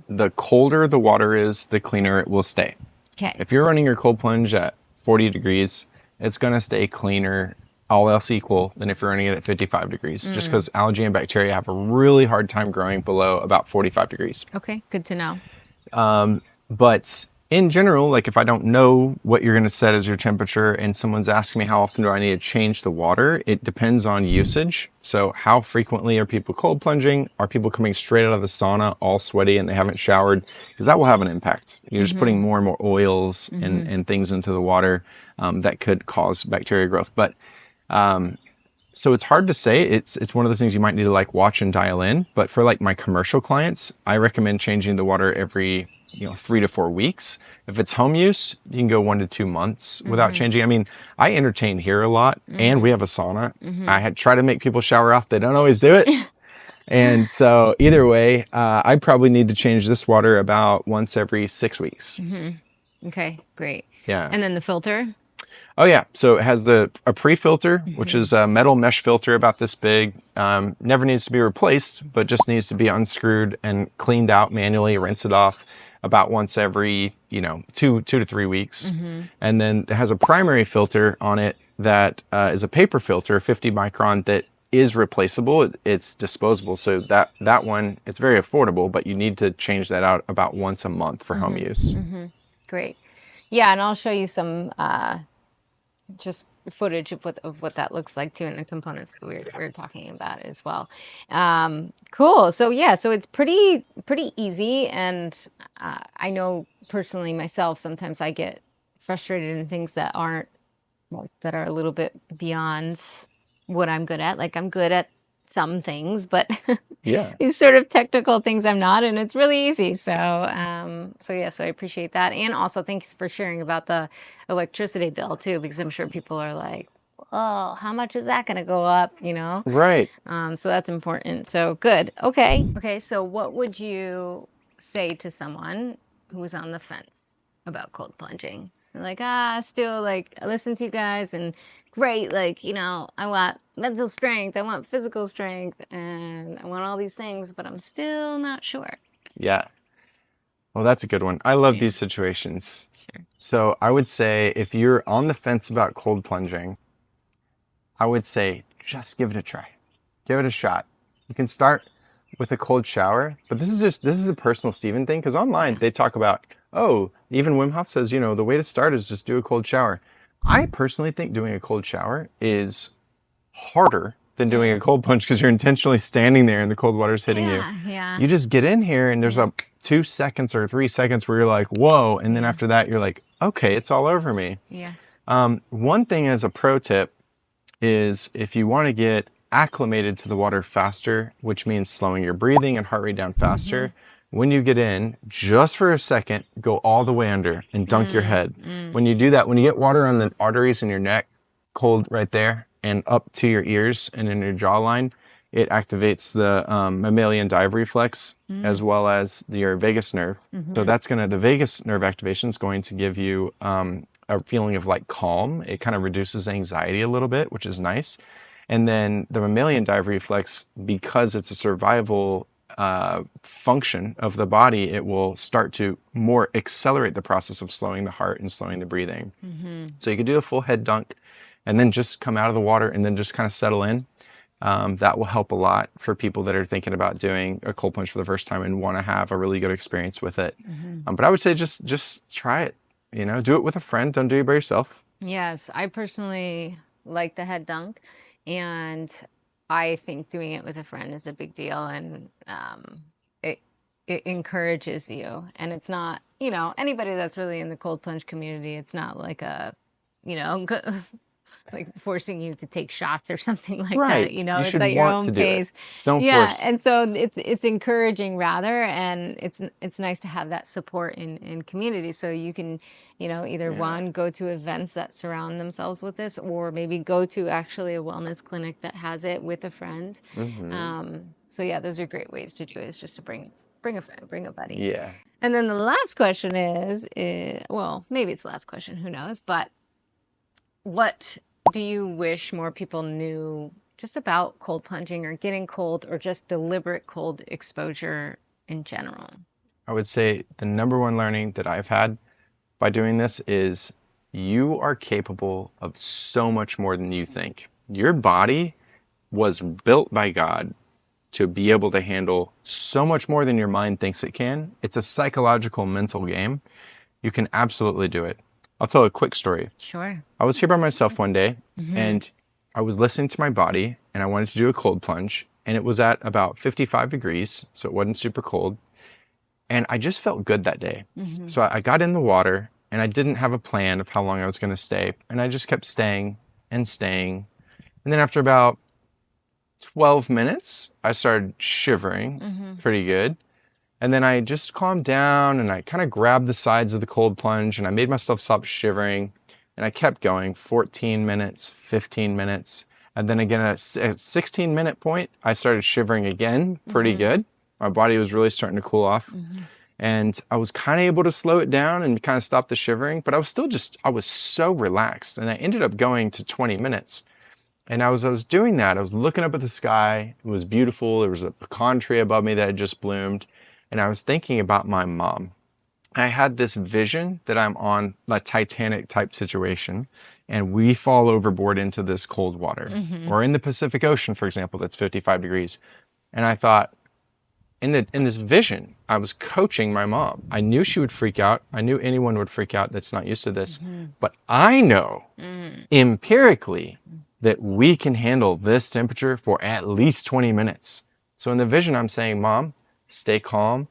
the colder the water is, the cleaner it will stay. Okay. If you're running your cold plunge at 40 degrees, it's going to stay cleaner, all else equal, than if you're running it at 55 degrees, just because algae and bacteria have a really hard time growing below about 45 degrees. Okay, good to know. But in general, like if I don't know what you're going to set as your temperature and someone's asking me how often do I need to change the water, it depends on usage. So how frequently are people cold plunging? Are people coming straight out of the sauna all sweaty and they haven't showered? Because that will have an impact. You're just putting more and more oils and things into the water that could cause bacteria growth. But so it's hard to say. It's one of those things you might need to like watch and dial in. But for like my commercial clients, I recommend changing the water every 3 to 4 weeks. If it's home use, you can go 1 to 2 months without changing. I mean, I entertain here a lot, and we have a sauna. I had tried to make people shower off; they don't always do it. And so either way, I probably need to change this water about once every 6 weeks. Okay, great. Yeah. And then the filter? Oh yeah, so it has a pre-filter, which is a metal mesh filter about this big. Never needs to be replaced, but just needs to be unscrewed and cleaned out manually, rinse it off about once every, 2 to 3 weeks. And then it has a primary filter on it that is a paper filter, 50 micron, that is replaceable. It's disposable. So that one, it's very affordable, but you need to change that out about once a month for home use. Great. Yeah, and I'll show you some just footage of what that looks like too, and the components that we're talking about as well. Cool. So yeah, so it's pretty easy, and I know personally myself, sometimes I get frustrated in things that are a little bit beyond what I'm good at. Like I'm good at some things, but Yeah. these sort of technical things I'm not, and it's really easy. So, so yeah, so I appreciate that. And also thanks for sharing about the electricity bill too, because I'm sure people are like, oh, how much is that going to go up, Right. So that's important. So good. Okay. Okay. So what would you say to someone who was on the fence about cold plunging? They're like, still like, I listen to you guys and great. Like, I want mental strength. I want physical strength and I want all these things, but I'm still not sure. Yeah. Well, that's a good one. I love these situations. Sure. So I would say if you're on the fence about cold plunging, I would say just give it a try. Give it a shot. You can start with a cold shower, but this is a personal Steven thing, because online they talk about, oh, even Wim Hof says, the way to start is just do a cold shower. I personally think doing a cold shower is harder than doing a cold plunge, because you're intentionally standing there and the cold water's hitting you. Yeah. You just get in here and there's a 2 seconds or 3 seconds where you're like, whoa. And then after that, you're like, okay, it's all over me. Yes. One thing as a pro tip is if you want to get acclimated to the water faster, which means slowing your breathing and heart rate down faster, when you get in, just for a second, go all the way under and dunk your head. When you do that, when you get water on the arteries in your neck, cold right there, and up to your ears and in your jawline, it activates the mammalian dive reflex as well as your vagus nerve. So the vagus nerve activation is going to give you a feeling of like calm. It kind of reduces anxiety a little bit, which is nice. And then the mammalian dive reflex, because it's a survival function of the body, it will start to more accelerate the process of slowing the heart and slowing the breathing. So you could do a full head dunk and then just come out of the water and then just kind of settle in. That will help a lot for people that are thinking about doing a cold plunge for the first time and want to have a really good experience with it. But I would say just try it. Do it with a friend. Don't do it by yourself. Yes, I personally like the head dunk, and I think doing it with a friend is a big deal, and it encourages you. And it's not, anybody that's really in the cold plunge community, it's not like a, like forcing you to take shots or something like that. Right. You know, You it's should at your want to own do it. pace. Don't Yeah, force. and so it's encouraging rather, and it's nice to have that support in community. So you can, you know, either Yeah. one, go to events that surround themselves with this, or maybe go to actually a wellness clinic that has it with a friend. Hmm. So yeah, those are great ways to do it. Is just to bring a friend, bring a buddy. Yeah. And then the last question is, well, maybe it's the last question, who knows? But what do you wish more people knew just about cold plunging or getting cold or just deliberate cold exposure in general? I would say the number one learning that I've had by doing this is you are capable of so much more than you think. Your body was built by God to be able to handle so much more than your mind thinks it can. It's a psychological mental game. You can absolutely do it. I'll tell a quick story. Sure. I was here by myself one day and I was listening to my body and I wanted to do a cold plunge and it was at about 55 degrees, so it wasn't super cold. And I just felt good that day. So I got in the water and I didn't have a plan of how long I was going to stay. And I just kept staying and staying. And then after about 12 minutes, I started shivering pretty good. And then I just calmed down and I kind of grabbed the sides of the cold plunge and I made myself stop shivering. And I kept going 14 minutes, 15 minutes. And then again at 16-minute point, I started shivering again pretty good. My body was really starting to cool off. And I was kind of able to slow it down and kind of stop the shivering, but I was still I was so relaxed. And I ended up going to 20 minutes. And I was doing that. I was looking up at the sky. It was beautiful. There was a pecan tree above me that had just bloomed. And I was thinking about my mom. I had this vision that I'm on a Titanic type situation and we fall overboard into this cold water or in the Pacific Ocean, for example, that's 55 degrees. And I thought, in this vision, I was coaching my mom. I knew she would freak out. I knew anyone would freak out that's not used to this. But I know empirically that we can handle this temperature for at least 20 minutes. So in the vision, I'm saying, Mom, stay calm.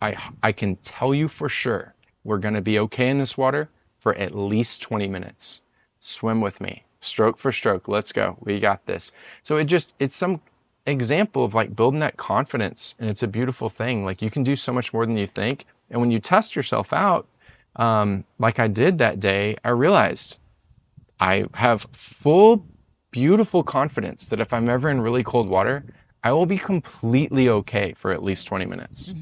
I can tell you for sure we're going to be okay in this water for at least 20 minutes. Swim with me, stroke for stroke. Let's go. We got this. So it's some example of like building that confidence, and it's a beautiful thing. Like you can do so much more than you think. And when you test yourself out, like I did that day, I realized I have full, beautiful confidence that if I'm ever in really cold water, I will be completely okay for at least 20 minutes.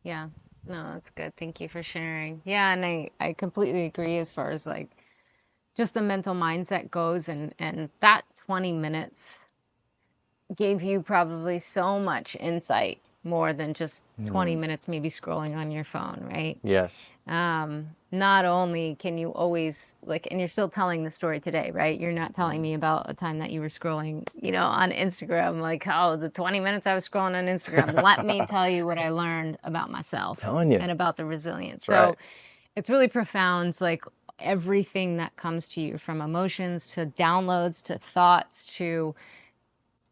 Yeah. No, that's good. Thank you for sharing. Yeah, and I completely agree as far as like just the mental mindset goes, and that 20 minutes gave you probably so much insight more than just 20 minutes maybe scrolling on your phone, right? Yes. Not only can you always like, and you're still telling the story today, right? You're not telling me about a time that you were scrolling, you know, on Instagram, like, oh, the 20 minutes I was scrolling on Instagram. Let me tell you what I learned about myself Telling you. and about the resilience. That's right. So it's really profound, like everything that comes to you, from emotions to downloads to thoughts to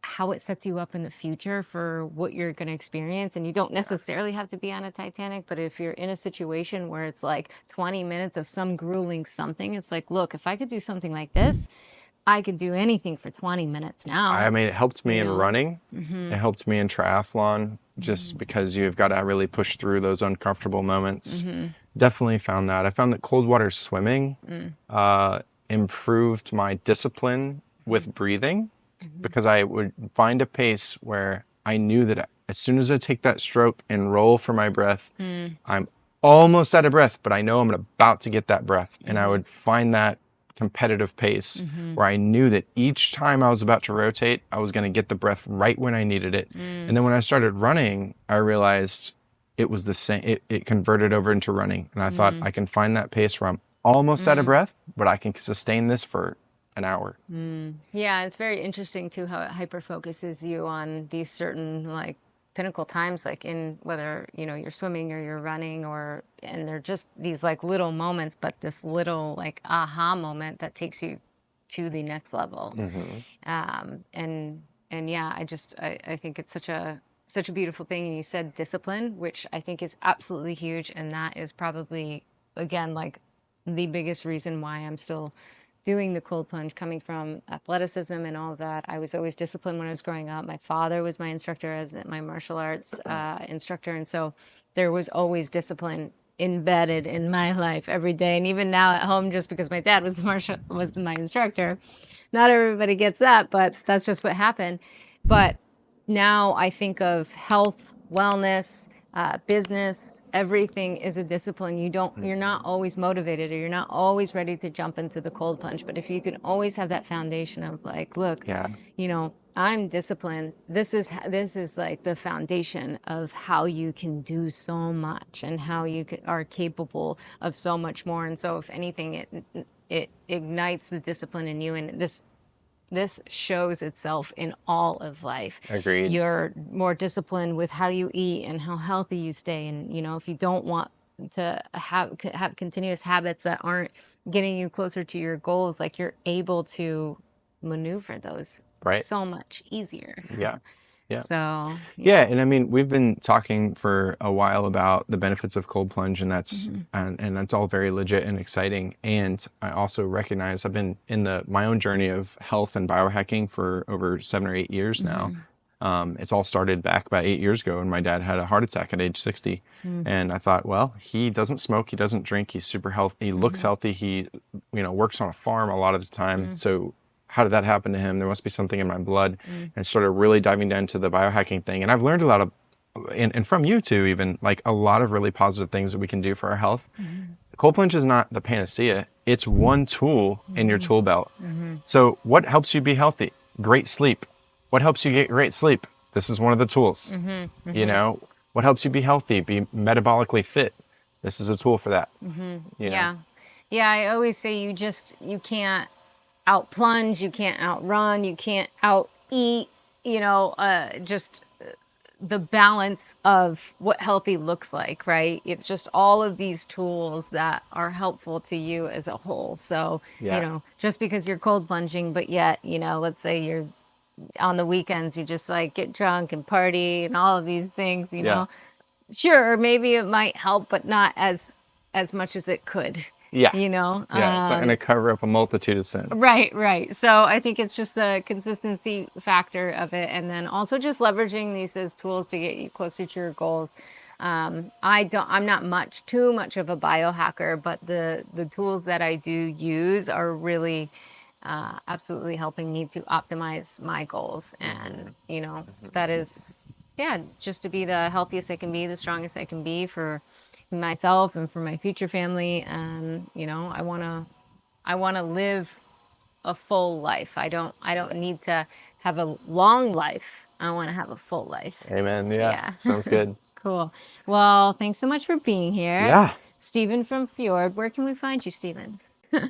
how it sets you up in the future for what you're going to experience. And you don't necessarily have to be on a Titanic, but if you're in a situation where it's like 20 minutes of some grueling something, it's like, look, if I could do something like this, I could do anything for 20 minutes I now. mean, it helped me You in know? running. It helped me in triathlon just because you've got to really push through those uncomfortable moments. Definitely found that. I found that cold water swimming improved my discipline with breathing because I would find a pace where I knew that as soon as I take that stroke and roll for my breath, I'm almost out of breath, but I know I'm about to get that breath. And I would find that competitive pace where I knew that each time I was about to rotate, I was going to get the breath right when I needed it. And then when I started running, I realized it was the same. It converted over into running. And I thought I can find that pace where I'm almost out of breath, but I can sustain this for an hour. Yeah, it's very interesting too how it hyper focuses you on these certain like pinnacle times, like in whether you know you're swimming or you're running, or and they're just these like little moments, but this little like aha moment that takes you to the next level. And yeah, I think it's such a beautiful thing. And you said discipline, which I think is absolutely huge, and that is probably again like the biggest reason why I'm still doing the cold plunge, coming from athleticism and all of that. I was always disciplined when I was growing up. My father was my instructor as my martial arts instructor. And so there was always discipline embedded in my life every day. And even now at home, just because my dad was my instructor, not everybody gets that, but that's just what happened. But now I think of health, wellness, business, everything is a discipline. You're not always motivated, or you're not always ready to jump into the cold plunge. But if you can always have that foundation of like, look, Yeah. I'm disciplined. This is like the foundation of how you can do so much and how you are capable of so much more. And so if anything, it ignites the discipline in you, and this shows itself in all of life. Agreed. You're more disciplined with how you eat and how healthy you stay. And, if you don't want to have continuous habits that aren't getting you closer to your goals, like you're able to maneuver those Right. so much easier. Yeah. Yeah. So, Yeah, and I mean, we've been talking for a while about the benefits of cold plunge, and that's and that's all very legit and exciting. And I also recognize I've been in my own journey of health and biohacking for over 7 or 8 years now. It's all started back about 8 years ago, and my dad had a heart attack at age 60. And I thought, well, he doesn't smoke, he doesn't drink, he's super healthy, he looks healthy, he works on a farm a lot of the time. So how did that happen to him? There must be something in my blood. And started really diving down to the biohacking thing. And I've learned a lot of, and from you too, even like a lot of really positive things that we can do for our health. Cold plunge is not the panacea. It's one tool in your tool belt. So what helps you be healthy? Great sleep. What helps you get great sleep? This is one of the tools. What helps you be healthy, be metabolically fit? This is a tool for that. Yeah. I always say you can't out plunge, you can't outrun, you can't out eat, just the balance of what healthy looks like, right? It's just all of these tools that are helpful to you as a whole. So, just because you're cold plunging, but yet, let's say you're on the weekends, you just like get drunk and party and all of these things, sure, maybe it might help, but not as much as it could. Yeah. It's not going to cover up a multitude of sins. Right. So I think it's just the consistency factor of it. And then also just leveraging these as tools to get you closer to your goals. I'm not too much of a biohacker, but the tools that I do use are really absolutely helping me to optimize my goals. And, that is, just to be the healthiest I can be, the strongest I can be for myself and for my future family. And I want to live a full life. I don't need to have a long life. I want to have a full life. Amen. Yeah. Sounds good. Cool. Well, thanks so much for being here. Yeah. Steven from Fjord. Where can we find you, Steven?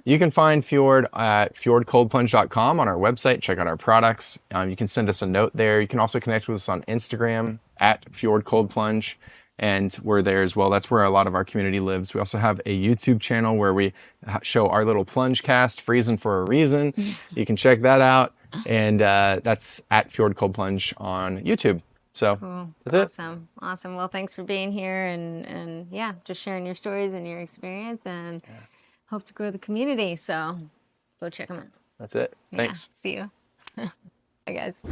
You can find Fjord at fjordcoldplunge.com on our website. Check out our products. You can send us a note there. You can also connect with us on Instagram at fjordcoldplunge. And we're there as well. That's where a lot of our community lives. We also have a YouTube channel where we show our little plunge cast, Freezing for a Reason. You can check that out. And that's at Fjord Cold Plunge on YouTube. So cool. That's it. Awesome. Well, thanks for being here and just sharing your stories and your experience, and hope to grow the community. So go check them out. That's it. Thanks. See you. Bye, guys.